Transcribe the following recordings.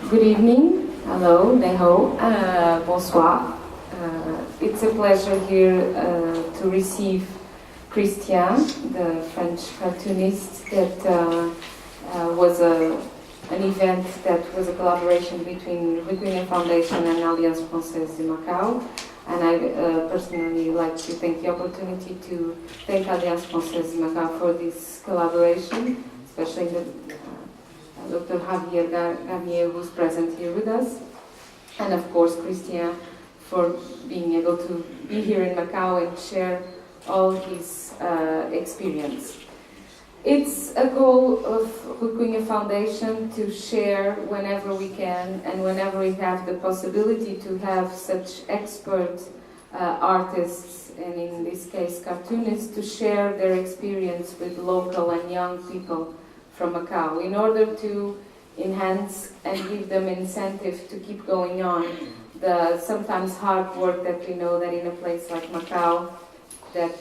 Good evening, hello, neho, bonsoir. It's a pleasure here to receive Kristian, the French cartoonist, that was an event that was a collaboration between Cunha Foundation and Alliance Française de Macau. And I personally like to take the opportunity to thank Alliance Française de Macau for this collaboration, especially the Dr. Javier Garnier, who's present here with us, and of course Kristian for being able to be here in Macau and share all his experience. It's a goal of Cunha Foundation to share whenever we can and whenever we have the possibility to have such expert artists, and in this case cartoonists, to share their experience with local and young people from Macau in order to enhance and give them incentive to keep going on the sometimes hard work that we know that in a place like Macau that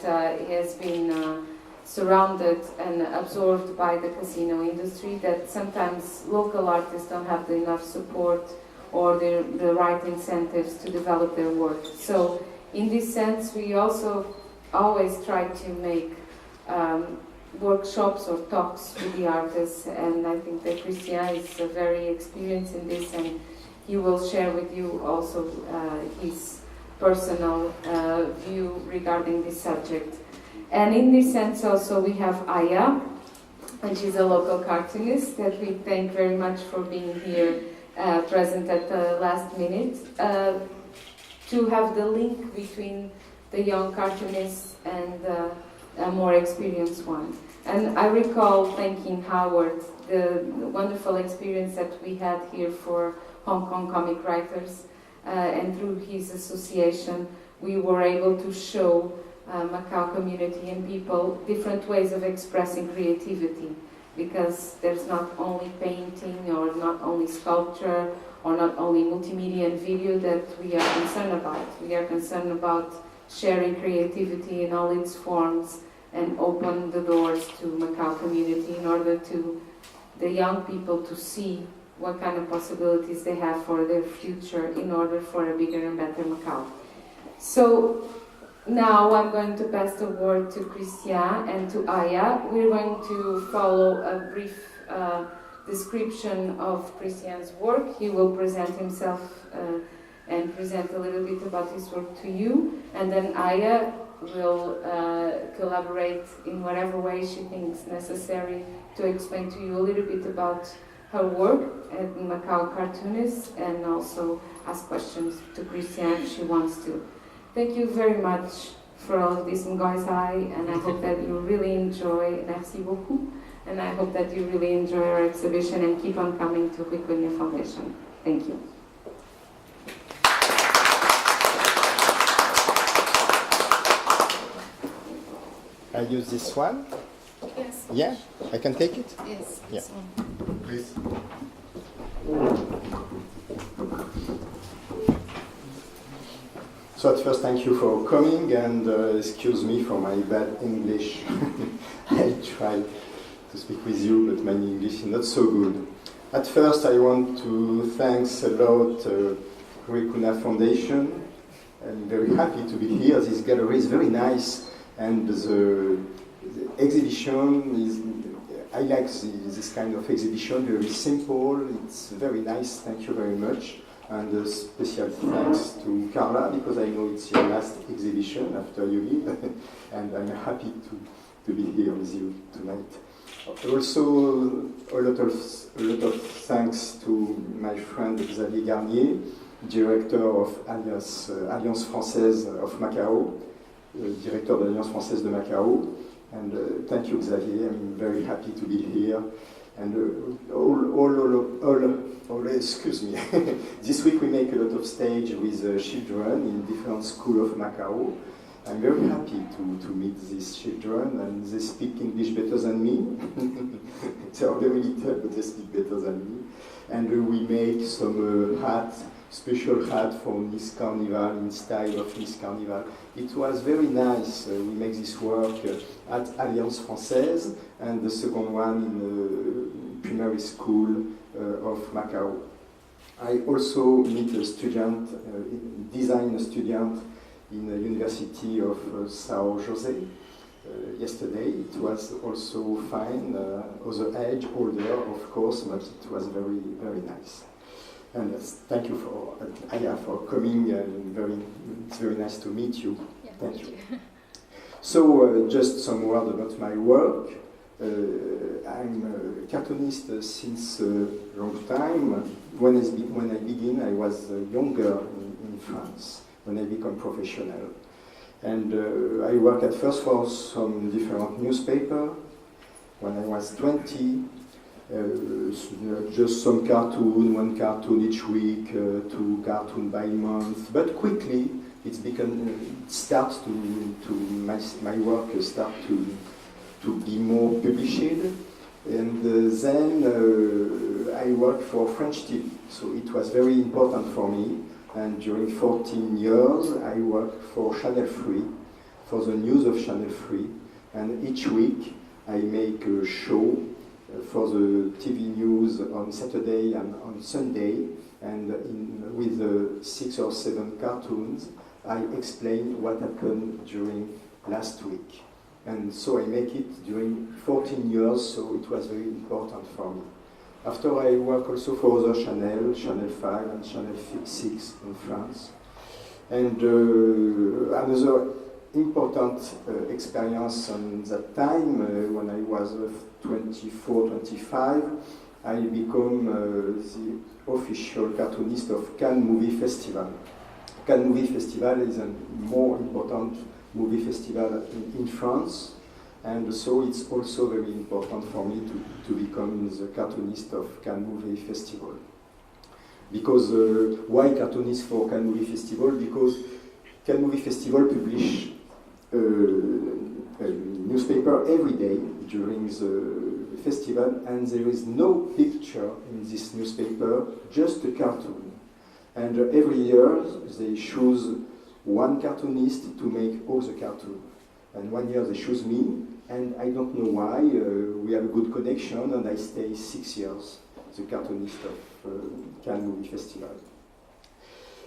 has been surrounded and absorbed by the casino industry, that sometimes local artists don't have enough support or the right incentives to develop their work. So in this sense we also always try to make workshops or talks with the artists, and I think that Kristian is very experienced in this, and he will share with you also his personal view regarding this subject. And in this sense also we have Aya, and she's a local cartoonist that we thank very much for being here present at the last minute to have the link between the young cartoonists and a more experienced one. And I recall thanking Howard, the wonderful experience that we had here for Hong Kong comic writers, and through his association we were able to show Macau community and people different ways of expressing creativity, because there's not only painting or not only sculpture or not only multimedia and video that we are concerned about. We are concerned about sharing creativity in all its forms and open the doors to Macau community in order to the young people to see what kind of possibilities they have for their future in order for a bigger and better Macau. So now I'm going to pass the word to Kristian and to Aya. We're going to follow a brief description of Kristian's work. He will present himself and present a little bit about his work to you, and then Aya will collaborate in whatever way she thinks necessary to explain to you a little bit about her work at Macau Cartoonist, and also ask questions to Kristian if she wants to. Thank you very much for all of this, Ngoizai, and I hope that you really enjoy, merci beaucoup, and I hope that you really enjoy our exhibition and keep on coming to Cunha Foundation. Thank you. I use this one? Yes. Yeah? I can take it? Yes. Yeah. Please. So at first, thank you for coming, and excuse me for my bad English. I try to speak with you, but my English is not so good. At first, I want to thank a lot Cunha Foundation. I'm very happy to be here. This gallery is very nice, and the exhibition is. I like this kind of exhibition. Very simple. It's very nice. Thank you very much. And a special thanks to Carla, because I know it's your last exhibition after you leave, and I'm happy to be here with you tonight. Also, a lot of thanks to my friend Xavier Garnier, director of Alliance Française of Macao, director de l'Alliance Française de Macao, and thank you, Xavier. I'm very happy to be here. And excuse me. This week we make a lot of stage with children in different schools of Macau. I'm very happy to meet these children, and they speak English better than me. They are very little, but they speak better than me. And we make some special hat for Nice Carnival, in style of Nice Carnival. It was very nice. We make this work at Alliance Française, and the second one in the primary school of Macau. I also meet a student, design student in the University of São José yesterday. It was also fine, other age, older of course, but it was very, very nice. And thank you for Aya for coming. It's very nice to meet you. Yeah, thank you. So just some word about my work. I'm a cartoonist since a long time. When I begin, I was younger in France. When I become professional, and I work at first for some different newspaper. When I was 20. Just some cartoon, one cartoon each week, 2 cartoons by month. But quickly, my work start to be more published. And then I worked for French TV, so it was very important for me. And during 14 years, I worked for Channel 3, for the news of Channel 3. And each week, I make a show for the TV news on Saturday and on Sunday, and with 6 or 7 cartoons, I explain what happened during last week. And so I make it during 14 years, so it was very important for me. After I work also for other channels, Channel 5 and Channel 6 in France. And another important experience on that time, when I was 24, 25, I become the official cartoonist of Cannes Movie Festival. Cannes Movie Festival is a more important movie festival in France, and so it's also very important for me to become the cartoonist of Cannes Movie Festival. Because why cartoonist for Cannes Movie Festival? Because Cannes Movie Festival publish a newspaper every day during the festival, and there is no picture in this newspaper, just a cartoon. And every year they choose one cartoonist to make all the cartoon. And one year they choose me, and I don't know why, we have a good connection, and I stay 6 years, the cartoonist of Cannes Movie Festival.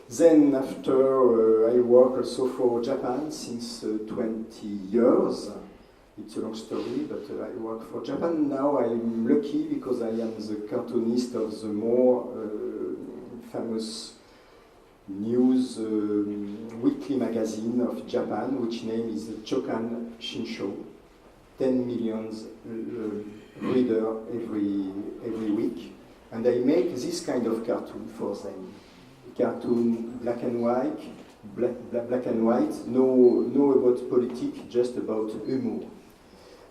Then after, I work also for Japan since 20 years. It's a long story, but I work for Japan. Now I'm lucky because I am the cartoonist of the more famous news weekly magazine of Japan, which name is Chokan Shinsho. 10 million reader every week. And I make this kind of cartoon for them. Cartoon black and white, no about politics, just about humor.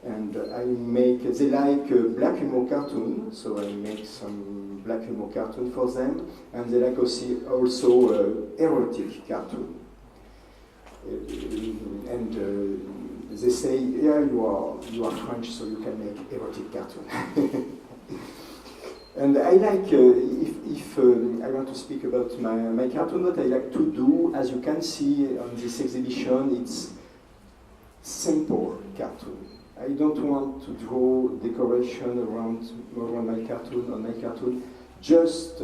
And I make, they like black humor cartoon, so I make some black humor cartoon for them, and they like also erotic cartoon. And they say, yeah, you are French, so you can make erotic cartoon. And I like, if I want to speak about my cartoon, what I like to do, as you can see on this exhibition, it's simple cartoon. I don't want to draw decoration around my cartoon, on my cartoon, just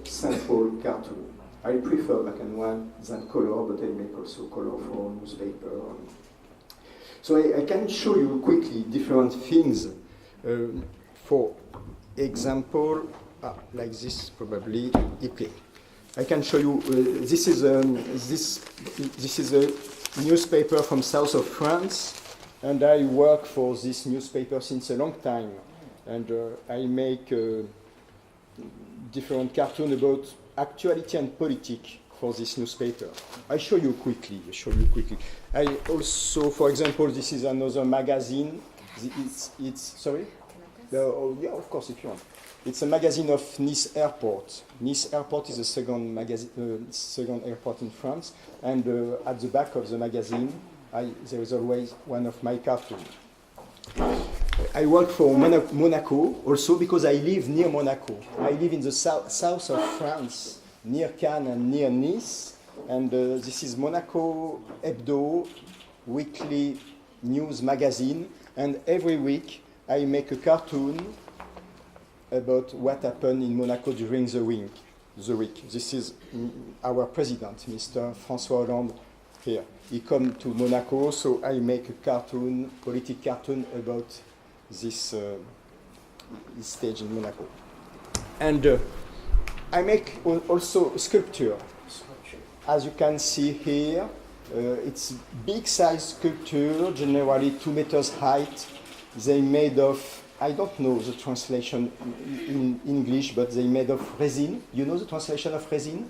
simple cartoon. I prefer black and white than color, but I make also color for newspaper. So I can show you quickly different things. For example, like this probably. Okay, I can show you. This is a newspaper from south of France, and I work for this newspaper since a long time, and I make different cartoon about actuality and politics for this newspaper. I show you quickly. I also, for example, this is another magazine. It's sorry. Oh, yeah, of course, if you want. It's a magazine of Nice Airport. Nice Airport is the second airport in France, and at the back of the magazine, there is always one of my cartoons. I work for Monaco also because I live near Monaco. I live in the south of France, near Cannes and near Nice, and this is Monaco Hebdo, weekly news magazine, and every week I make a cartoon about what happened in Monaco during the week. This is our president, Mr. François Hollande, here. He come to Monaco, so I make a cartoon, political cartoon about this stage in Monaco. And I make also sculpture. As you can see here, it's big size sculpture, generally 2 meters height. They made of, I don't know the translation in English, but they made of resin. You know the translation of resin?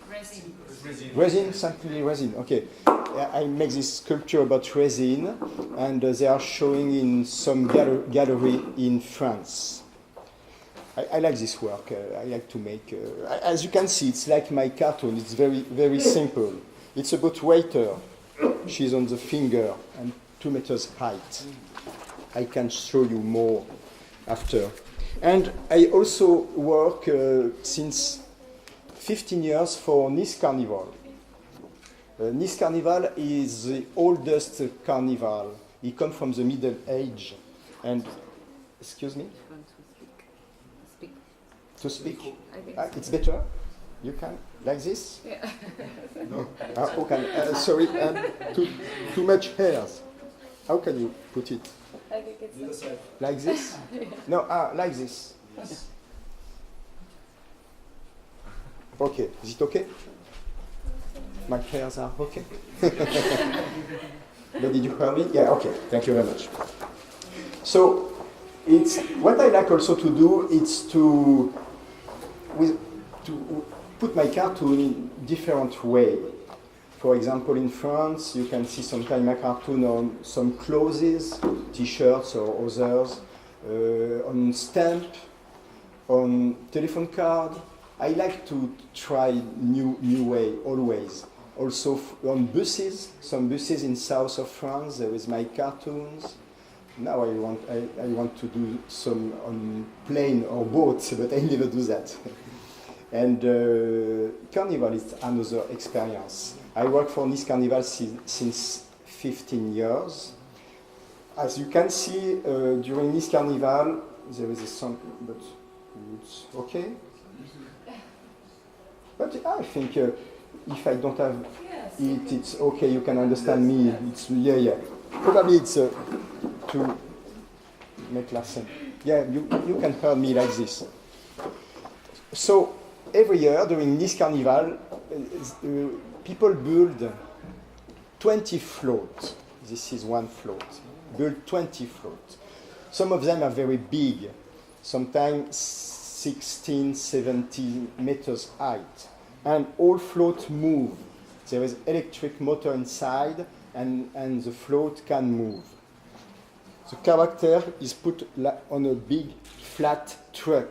Resin, simply resin. Okay. I make this sculpture about resin, and they are showing in some gallery in France. I like this work. I like to make. As you can see, it's like my cartoon. It's very, very simple. It's about waiter. She's on the finger and 2 meters height. I can show you more after. And I also work since 15 years for Nice Carnival. Nice Carnival is the oldest carnival. It comes from the Middle Age. And, excuse me? Speak. To speak? I think It's better? You can? Like this? Yeah. No. Okay. Sorry, too much hairs. How can you put it? I think it's Like this? No, like this. Okay, is it okay? My hairs are okay. But did you hear me? Yeah, okay. Thank you very much. So, it's what I like also to do is to put my cartoon in different way. For example, in France, you can see sometimes my cartoon on some clothes, T-shirts or others, on stamp, on telephone card. I like to try new way always. Also on buses, some buses in south of France, there is my cartoons. Now I want to do some on plane or boats, but I never do that. And Carnival is another experience. I work for Nice Carnival since 15 years. As you can see, during Nice Carnival, there is a song, but it's okay. But I think if I don't have it, it's okay. You can understand me. It's yeah. Probably it's to make lesson. Yeah, you can hear me like this. So every year during Nice Carnival, people build 20 floats. This is one float. Build 20 floats. Some of them are very big, sometimes 16, 17 meters height. And all floats move. There is electric motor inside, and the float can move. The character is put on a big flat truck,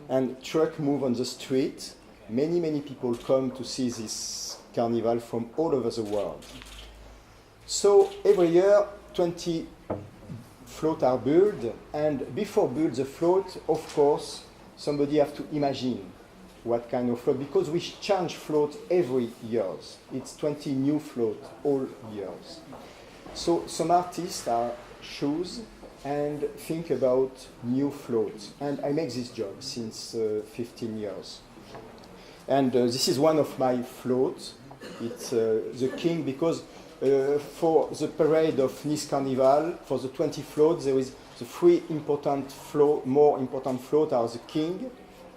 and truck move on the street. Many people come to see this carnival from all over the world. So every year 20 floats are built, and before build the float, of course, somebody have to imagine what kind of float, because we change float every years. It's 20 new float all years. So some artists are choose and think about new floats. And I make this job since 15 years. And this is one of my floats. It's the king, because for the parade of Nice Carnival, for the 20 floats, there is the three important float, more important float are the king,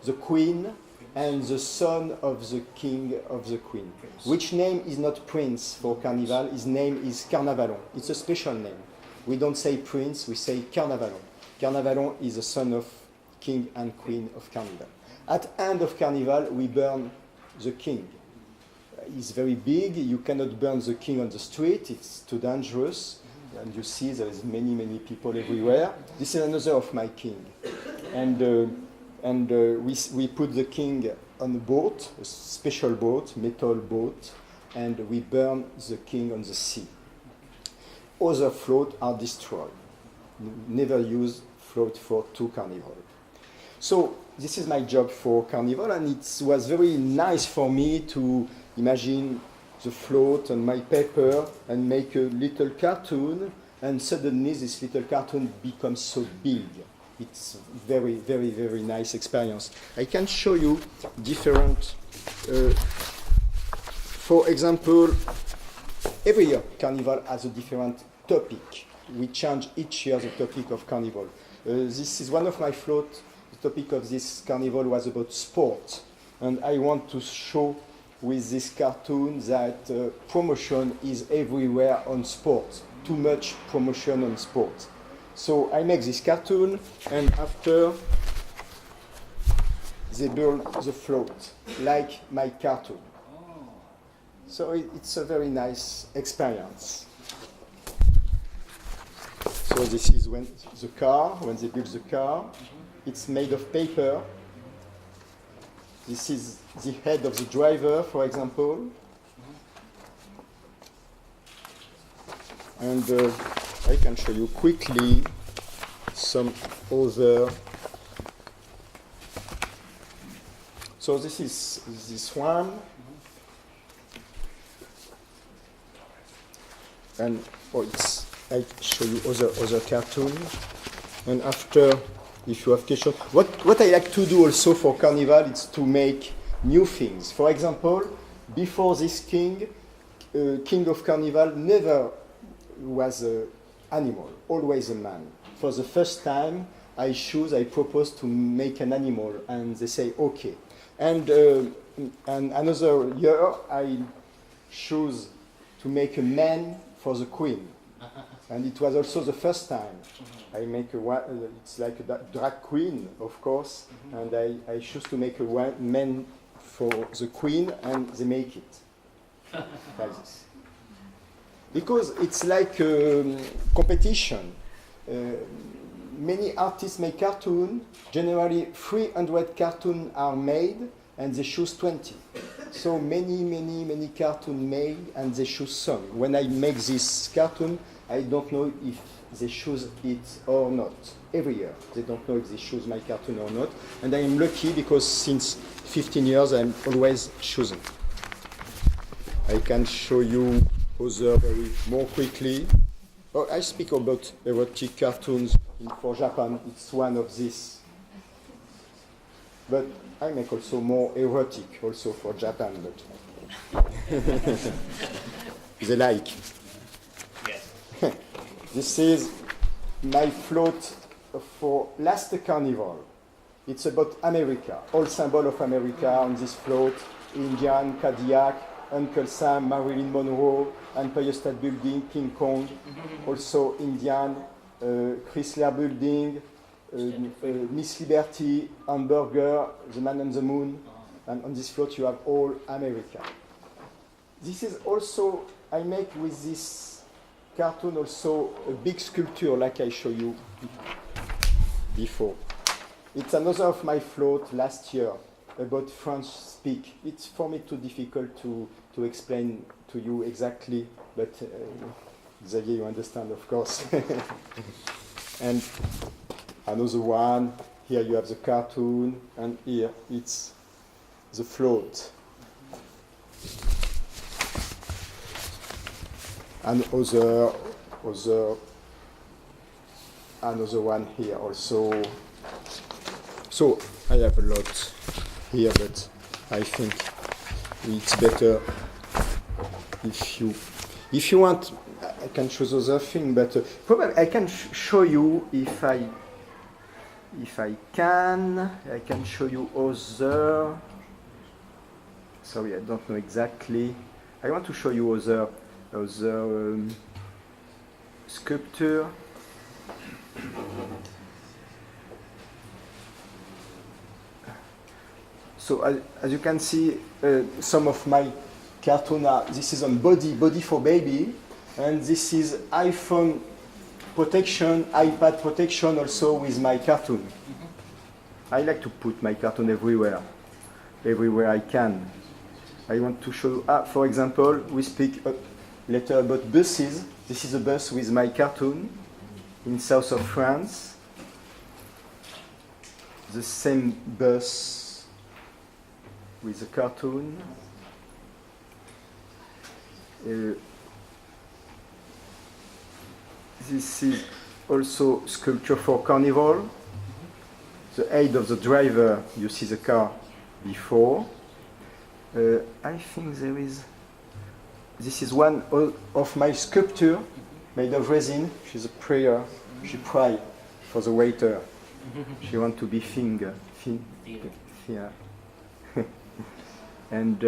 the queen, and the son of the king of the queen. Which name is not prince for Carnival, his name is Carnavalon. It's a special name. We don't say prince, we say Carnavalon. Carnavalon is the son of king and queen of Carnival. At end of Carnival, we burn the king. He's very big, you cannot burn the king on the street, it's too dangerous. And you see there is many people everywhere. This is another of my king. And we put the king on a boat, a special boat, metal boat, and we burn the king on the sea. Other floats are destroyed. Never use float for two carnival. So this is my job for Carnival, and it was very nice for me to imagine the float on my paper and make a little cartoon, and suddenly this little cartoon becomes so big. It's very nice experience. I can show you different, for example, every year Carnival has a different topic. We change each year the topic of Carnival. This is one of my floats. The topic of this Carnival was about sport, and I want to show with this cartoon that promotion is everywhere on sport. Too much promotion on sport. So I make this cartoon, and after they build the float, like my cartoon. So it's a very nice experience. So this is when they build the car, it's made of paper. This is the head of the driver, for example. And I can show you quickly some other. So this is this one. And I show you other cartoon. And after, if you have questions, what I like to do also for Carnival is to make new things. For example, before this king of Carnival never was an animal, always a man. For the first time, I propose to make an animal, and they say okay. And another year, I choose to make a man for the queen, and it was also the first time. I make it's like a drag queen, of course, and I choose to make a man for the queen, and they make it like this. Because it's like a competition. Many artists make cartoons. Generally, 300 cartoons are made, and they choose 20. So many cartoons made, and they choose some. When I make this cartoon, I don't know if they choose it or not. Every year, they don't know if they choose my cartoon or not. And I am lucky because since 15 years, I'm always choosing. I can show you other more quickly. Oh, I speak about erotic cartoons for Japan. It's one of these. But I make also more erotic also for Japan. But they like. Yes. This is my float for last carnival. It's about America. All symbol of America on this float. Indian, Cadillac, Uncle Sam, Marilyn Monroe, Empire State Building, King Kong, also Indian, Chrysler Building, Miss Liberty, Hamburger, The Man on the Moon, and on this float you have all America. This is also, I make with this cartoon also a big sculpture like I showed you before. It's another of my float last year about French speak. It's for me too difficult to explain to you exactly, but Xavier, you understand, of course. And another one, here you have the cartoon, and here it's the float. And another one here also. So I have a lot here, but I think it's better if you want. I can show the other thing, but probably I can show you if I can. I can show you other. Sorry, I don't know exactly. I want to show you other sculpture. So as you can see, some of my cartoon are, this is on body for baby, and this is iPhone protection, iPad protection also with my cartoon. I like to put my cartoon everywhere I can. I want to show, for example, we speak later about buses. This is a bus with my cartoon in south of France. The same bus with a cartoon. This is also sculpture for carnival. The aid of the driver, you see the car before. I think there is, this is one of my sculpture made of resin. She's a prayer, she pray for the waiter. She wants to be thin. Yeah. And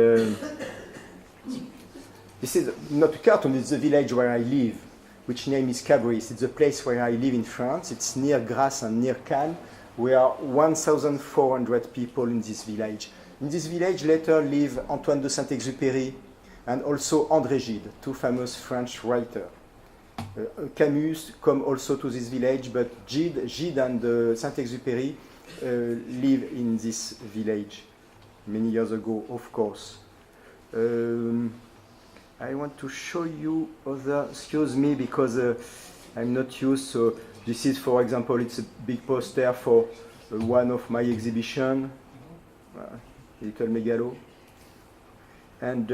this is not a cartoon, it's the village where I live, which name is Cabris. It's the place where I live in France. It's near Grasse and near Cannes. We are 1,400 people in this village. In this village later live Antoine de Saint-Exupéry and also André Gide, two famous French writers. Camus come also to this village, but Gide and Saint-Exupéry live in this village many years ago, of course. I want to show you other, excuse me, because I'm not used, so this is, for example, it's a big poster for one of my exhibition, Little Megalo. And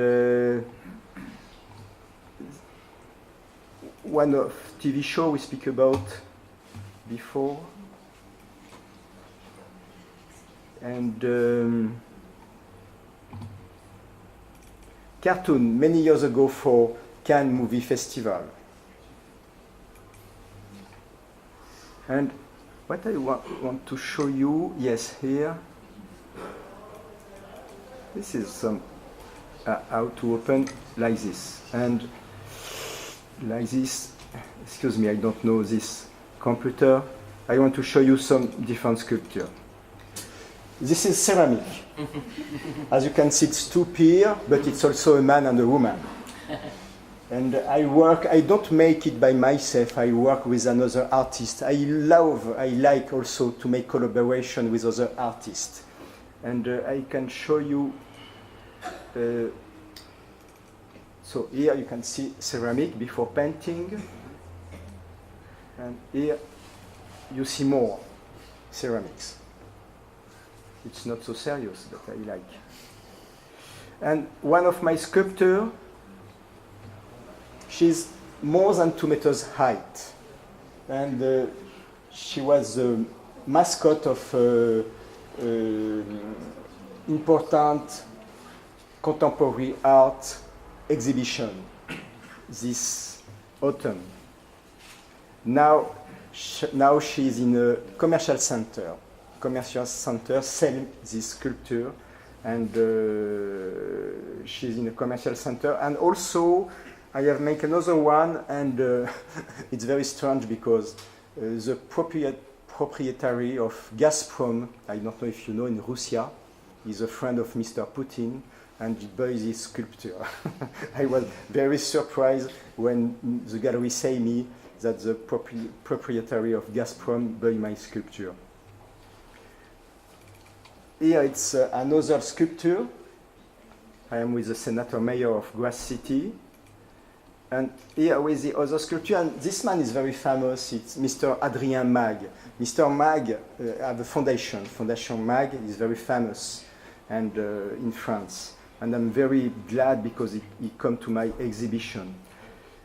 one of TV show we speak about before. And cartoon many years ago for Cannes Movie Festival. And what I want to show you, yes, here. This is some how to open like this, and like this. Excuse me, I don't know this computer. I want to show you some different sculpture. This is ceramic. As you can see, it's two peers, but it's also a man and a woman. And I don't make it by myself, I work with another artist. I like also to make collaboration with other artists. And I can show you, so here you can see ceramic before painting. And here you see more ceramics. It's not so serious, but I like. And one of my sculptors, she's more than 2 meters height. And she was the mascot of important contemporary art exhibition this autumn. Now she's in a commercial center. Commercial center sell this sculpture, and she's in a commercial center. And also I have made another one, and it's very strange because the proprietary of Gazprom, I don't know if you know, in Russia, is a friend of Mr. Putin, and he buys this sculpture. I was very surprised when the gallery say me that the proprietary of Gazprom buy my sculpture. Here it's another sculpture. I am with the Senator Mayor of Grasse City. And here with the other sculpture, and this man is very famous, it's Mr. Adrien Mag. Mr. Mag have a foundation, Fundação Mag is very famous. and in France. And I'm very glad because he come to my exhibition.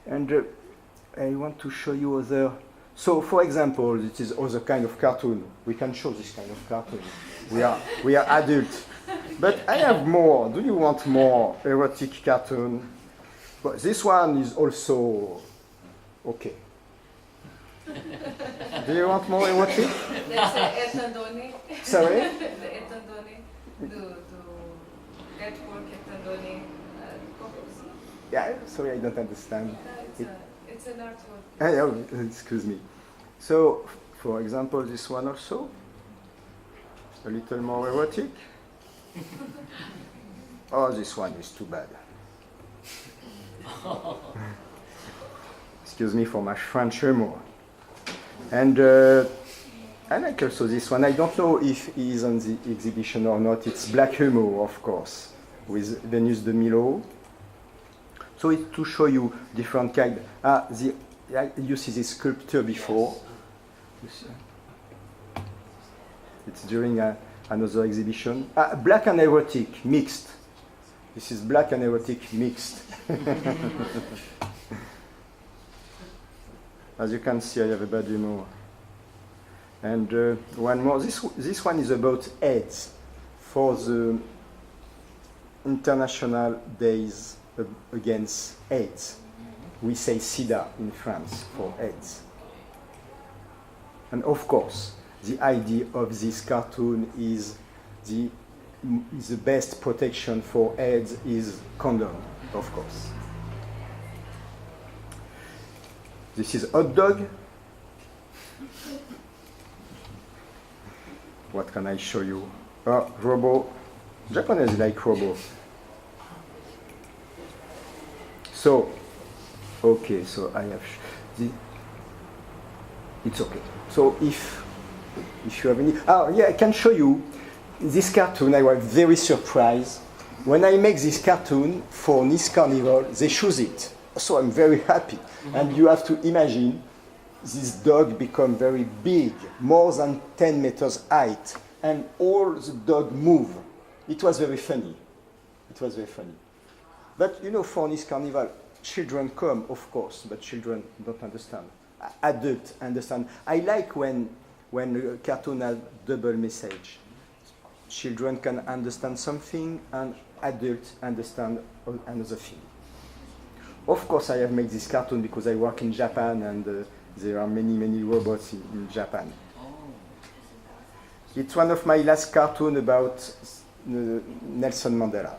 And I want to show you other. So, for example, it is other kind of cartoon. We can show this kind of cartoon. We are adults. But I have more. Do you want more erotic cartoon? But this one is also okay. Do you want more erotic? That's etandone. Sorry? The etandone. Do network etandone. Yeah, sorry, I don't understand. It's an artwork. Oh, excuse me. So, for example, this one also. A little more erotic. Oh, this one is too bad. Excuse me for my French humor. And I like also this one. I don't know if he is on the exhibition or not. It's black humor, of course, with Venus de Milo. So it's to show you different kind. You see this sculpture before. It's during another exhibition. Black and erotic mixed. This is black and erotic mixed. As you can see, I have a bad humor. And one more. This one is about AIDS for the International Days Against AIDS. We say SIDA in France for AIDS. And of course, the idea of this cartoon is the best protection for AIDS is condom, of course. This is hot dog. What can I show you? Robo. Japanese like robo. So, okay, so I have it's okay. So if you have any, I can show you this cartoon. I was very surprised when I make this cartoon for Nice Carnival. They choose it, so I'm very happy. And you have to imagine this dog become very big, more than 10 meters height, and all the dog move. It was very funny. It was very funny. But you know, for Nice Carnival, children come, of course, but children don't understand. Adults understand. I like when a cartoon has double message. Children can understand something, and adults understand another thing. Of course, I have made this cartoon because I work in Japan, and there are many robots in Japan. It's one of my last cartoons about Nelson Mandela.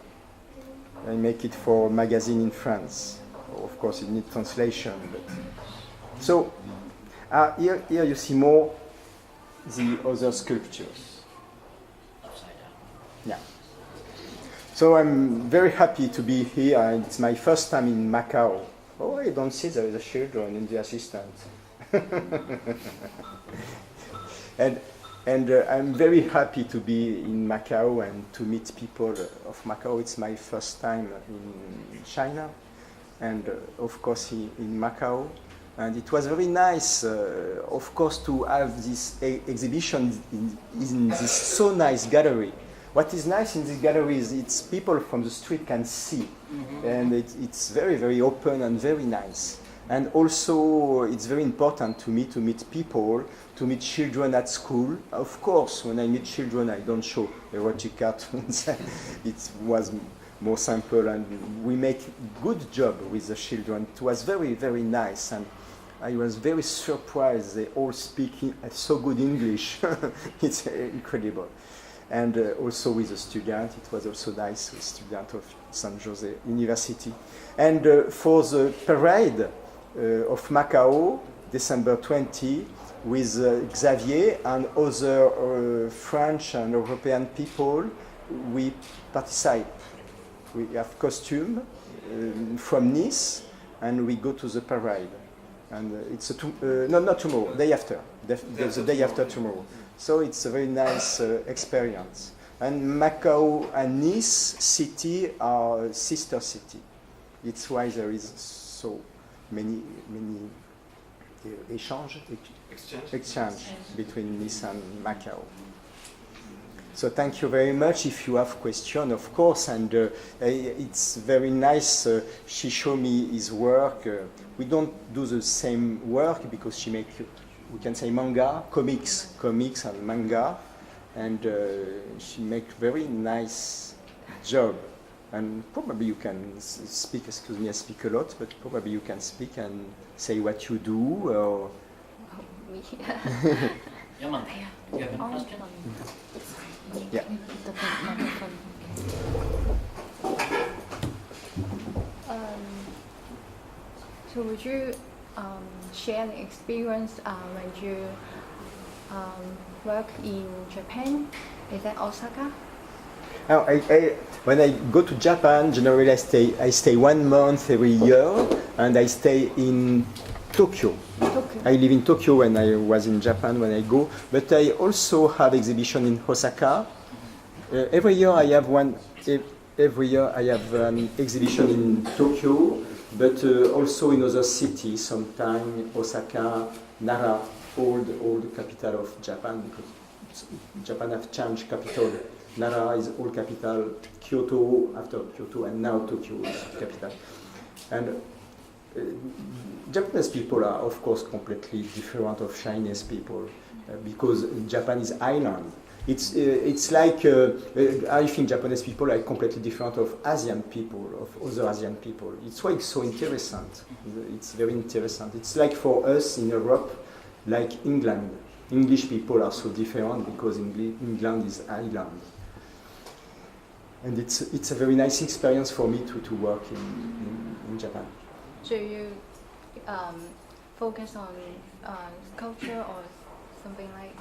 I make it for a magazine in France. Of course, it needs translation. But so here you see more the other sculptures. Yeah. So I'm very happy to be here, and it's my first time in Macau. Oh, I don't see there is a children in the assistant. And I'm very happy to be in Macau and to meet people of Macau. It's my first time in China, and of course in Macau. And it was very nice, of course, to have this exhibition in this so nice gallery. What is nice in this gallery is it's people from the street can see, and it's very open and very nice. And also, it's very important to me to meet people, to meet children at school. Of course, when I meet children, I don't show erotic cartoons. It was more simple, and we make good job with the children. It was very nice, and I was very surprised. They all speak so good English. It's incredible. And also with a student, it was also nice, a student of San Jose University. And for the parade of Macau, December 20, with Xavier and other French and European people, we participate. We have costume from Nice, and we go to the parade. And it's not tomorrow, day after, the day after tomorrow. So it's a very nice experience. And Macau and Nice city are sister city. It's why there is so many exchange between Nice and Macau. So thank you very much. If you have questions, of course, and it's very nice. She showed me his work. We don't do the same work because she make, we can say manga, comics and manga, and she make very nice job. And probably you can speak. Excuse me, I speak a lot, but probably you can speak and say what you do. Or Yaman, you have any question? yeah. So would you share the experience when you work in Japan? Is that Osaka? Now, when I go to Japan, generally I stay 1 month every year, and I stay in Tokyo. I live in Tokyo when I was in Japan when I go, but I also have exhibition in Osaka. Every year I have an exhibition in Tokyo, but also in other cities. Sometimes Osaka, Nara, old capital of Japan, because Japan have changed capital. Nara is old capital, Kyoto after Kyoto, and now Tokyo is capital. And Japanese people are, of course, completely different of Chinese people because Japan is island. It's like I think Japanese people are completely different of Asian people, of other Asian people. It's why it's so interesting. It's very interesting. It's like for us in Europe, like England. English people are so different because England is island. And it's a very nice experience for me to work in Japan. So you focus on culture or something like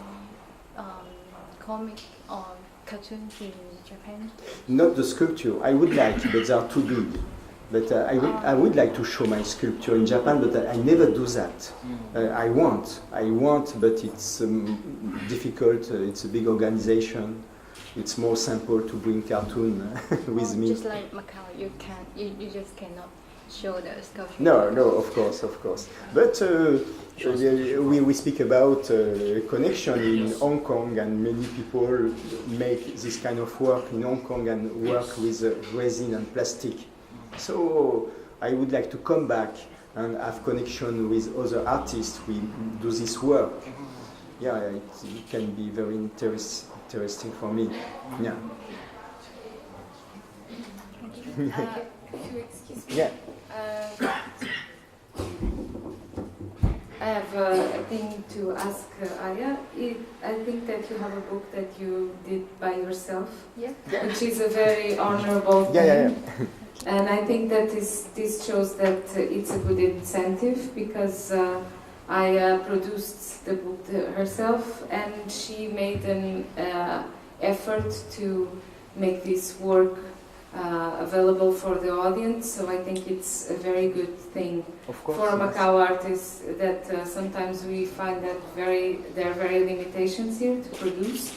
comic or cartoons in Japan? Not the sculpture. I would like, but they are too big. But I would like to show my sculpture in Japan, but I never do that. I want, but it's difficult. It's a big organization. It's more simple to bring cartoon with me. Just like Macau, you just cannot show the sculpture. No, of course. But we speak about connection in Hong Kong, and many people make this kind of work in Hong Kong and work with resin and plastic. So I would like to come back and have connection with other artists who do this work. Yeah, it can be very interesting for me. Yeah. If you excuse me. Yeah. I have a thing to ask Aya. I think that you have a book that you did by yourself, which is a very honorable thing. Yeah. And I think that this shows that it's a good incentive, because I produced the book herself, and she made an effort to make this work available for the audience. So I think it's a very good thing for Macau artists, that sometimes we find that there are very limitations here to produce.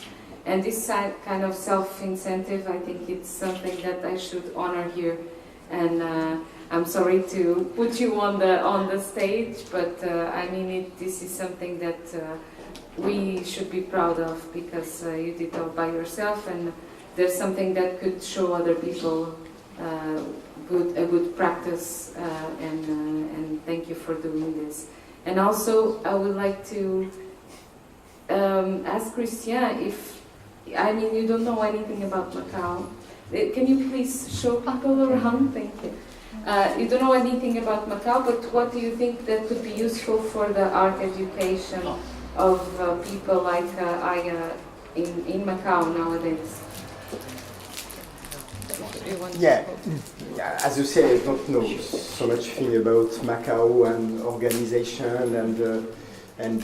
And this kind of self-incentive, I think it's something that I should honor here. And I'm sorry to put you on the stage, but I mean, this is something that we should be proud of, because you did all by yourself, and there's something that could show other people a good practice, and thank you for doing this. And also, I would like to ask Kristian if, I mean, you don't know anything about Macau. Can you please show people around? Thank you. You don't know anything about Macau, but what do you think that could be useful for the art education of people like Aya in Macau nowadays? Yeah, as you say, I don't know so much thing about Macau and organization and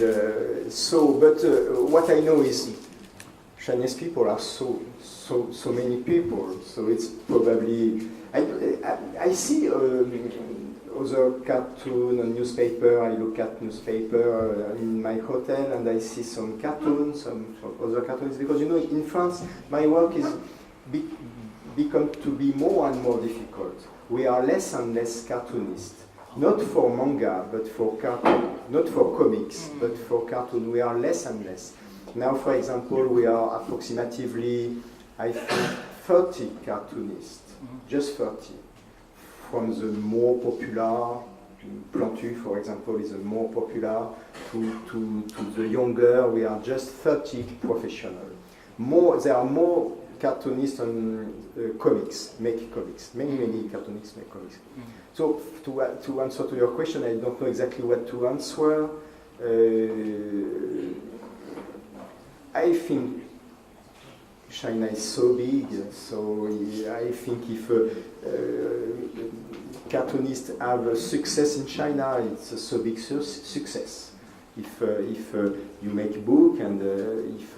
so. But what I know is Chinese people are so many people. So it's probably I see other cartoon and newspaper. I look at newspaper in my hotel, and I see some cartoons, some other cartoons, because in France my work is become to be more and more difficult. We are less and less cartoonists, not for manga, but for cartoon, not for comics, but for cartoon. We are less and less. Now, for example, we are approximately, I think, 30 cartoonists, just 30. From the more popular, Plantu, for example, is the more popular, to the younger, we are just 30 professionals. There are more cartoonists on comics, make comics. Many cartoonists make comics. So to answer to your question, I don't know exactly what to answer. I think China is so big, so I think if cartoonists have a success in China, it's a so big success. If you make a book and if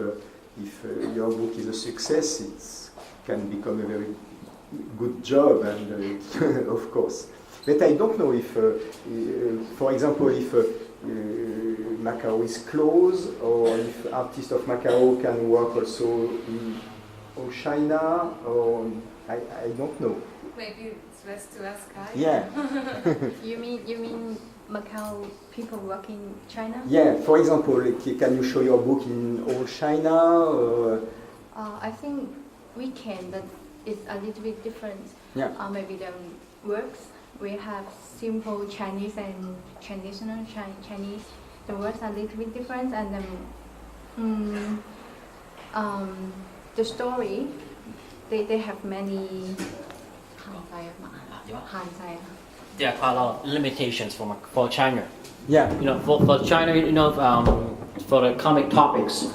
your book is a success, it can become a very good job, and of course. But I don't know if, for example, if Macau is closed, or if artists of Macau can work also in China, or I don't know. Maybe it's best to ask Kai. Yeah. You mean Macau people work in China? Yeah. For example, can you show your book in all China? Or? I think we can, but it's a little bit different. Yeah. Maybe the works we have simple Chinese and traditional Chinese. The words are a little bit different, and then the story they have many. There are quite a lot of limitations for China. Yeah. You know, for China, you know, for the comic topics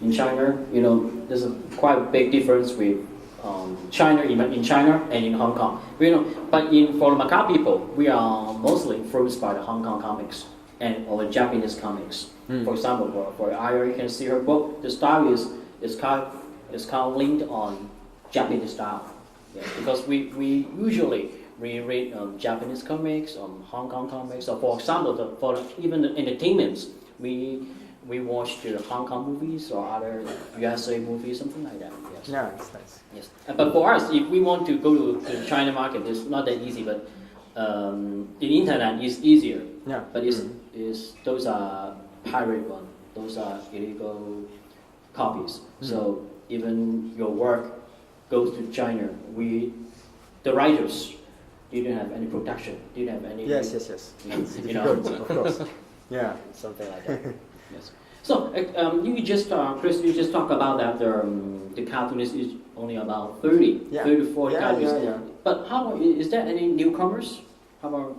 in China, you know, there's a quite big difference with China in China and in Hong Kong. You know, but for the Macau people, we are mostly influenced by the Hong Kong comics or the Japanese comics. For example, for Aya, you can see her book. The style is kind of linked on Japanese style. Yeah, because we usually read Japanese comics, Hong Kong comics. So, for example, for even the entertainments, we watch the Hong Kong movies or other USA movies, something like that. Yes. Yeah, it's nice. Yes. But for us, if we want to go to the China market, it's not that easy. But the internet is easier. Yeah. But those are pirate one. Those are illegal copies. So even your work goes to China. The writers didn't have any protection. Didn't have any. Yes. It's You know. difficult, of course. Yeah. Something like that. Yes. So, you just, Chris, you just talked about that the cartoonist is only about 30 to 40 cartoonists. Yeah. But how about, is there any newcomers? How about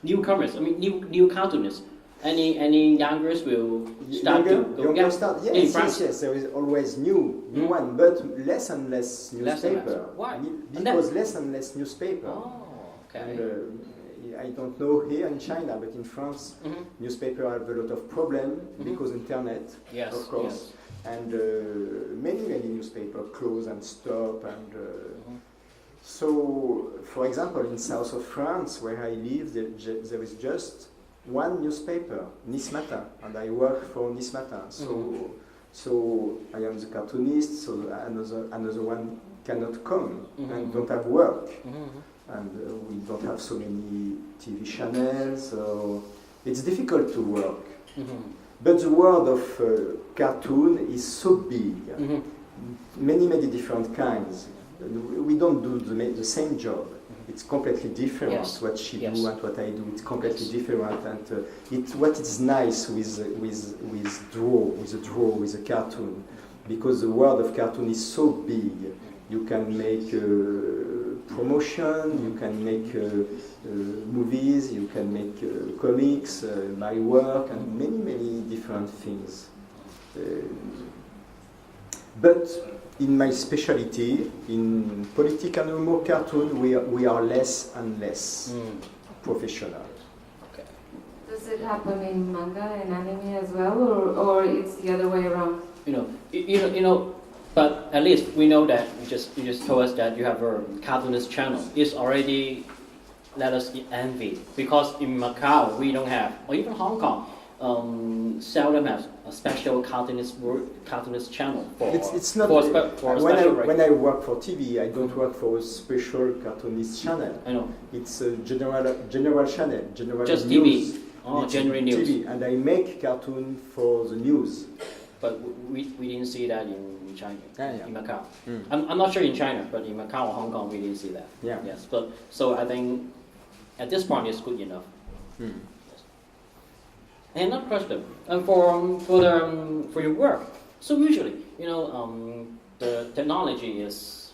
newcomers? I mean, new cartoonists. Any youngers will start to go? Younger start? Yes. There is always new one, but less and less newspaper. Why? Because less and less newspaper. Oh, okay. And, I don't know here in China, but in France, newspaper have a lot of problem because internet, of course, and many newspapers close and stop, and so, for example, in south of France, where I live, there is just one newspaper, Nice Matin, and I work for Nice Matin. So I am the cartoonist, so another one cannot come and don't have work. And we don't have so many TV channels, so it's difficult to work. But the world of cartoon is so big, many different kinds. We don't do the same job. It's completely different. Yes. What she do and what I do, it's completely Yes. different. And what is nice with a cartoon, because the world of cartoon is so big. You can make promotion, you can make movies, you can make comics, my work, and many different things. But in my specialty, in political and humor cartoon, we are less and less professional. Okay. Does it happen in manga and anime as well, or it's the other way around? You know. But at least we know that you just told us that you have a cartoonist channel. It's already let us envy, because in Macau we don't have, or even Hong Kong, seldom have a special cartoonist channel for. It's not. For when I work for TV, I don't work for a special cartoonist channel. I know. It's a general channel, general just news. TV. Oh, general news. TV, and I make cartoon for the news. but we didn't see that in China, Yeah. in Macau. Mm. I'm not sure in China, but in Macau or Hong Kong, we didn't see that. Yeah. Yes, but so I think at this point it's good enough. Mm. And another question, for your work. So usually, the technology is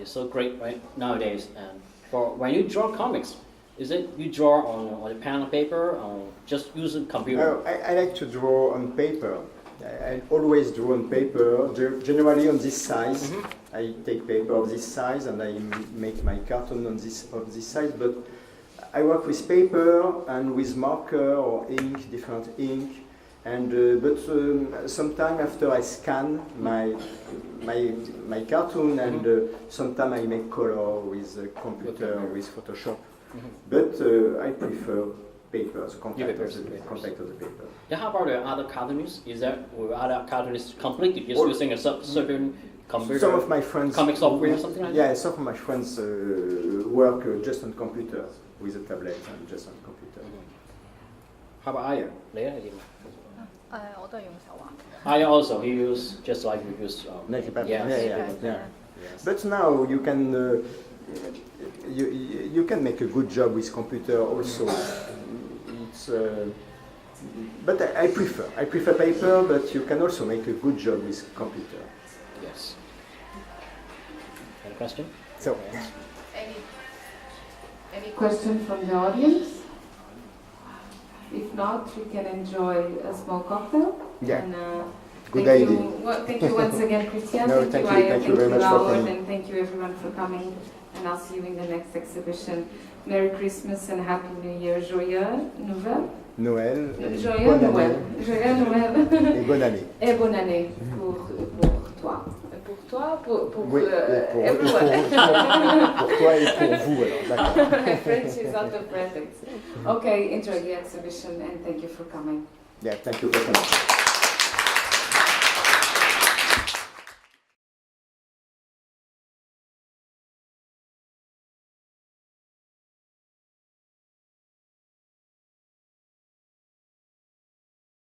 so great right nowadays. And for when you draw comics, is it you draw on a pen and paper, or just use a computer? I like to draw on paper. I always draw on paper, generally on this size. Mm-hmm. I take paper of this size and I make my cartoon on this size. But I work with paper and with marker or ink, different ink. And sometime after I scan my cartoon, and sometime I make color with a computer, with Photoshop. Mm-hmm. But I prefer papers, contact of the paper. Yeah, how about the other cartoonists? Is that or other cartoonists completely just using a certain computer? Some of my friends, comic software or something like that? Yeah, some of my friends work just on computer with a tablet and just on computer. How about Aya? Leah, 我都係用手畫。 Aya also, he use just like we use. Naked paper. Yes. Yeah. Yes. But now you can you can make a good job with computer also. It's but I prefer paper, but you can also make a good job with computer. Yes. Any question? So Any question from the audience? If not, we can enjoy a small cocktail. Yeah. And, Good thank idea. Thank you once again, Kristian. No, thank you, thank you. Aya. Thank you very much for Howard, coming. and thank you everyone for coming. And I'll see you in the next exhibition. Merry Christmas and Happy New Year. Joyeux Noël. Noël. Joyeux bonne Noël. année. Joyeux Noël. Et bonne année. Et bonne année pour toi. Pour toi, pour Oui, et pour toi et pour vous alors. D'accord. French is not the present. Okay, enjoy the exhibition and thank you for coming. Yeah, thank you for coming.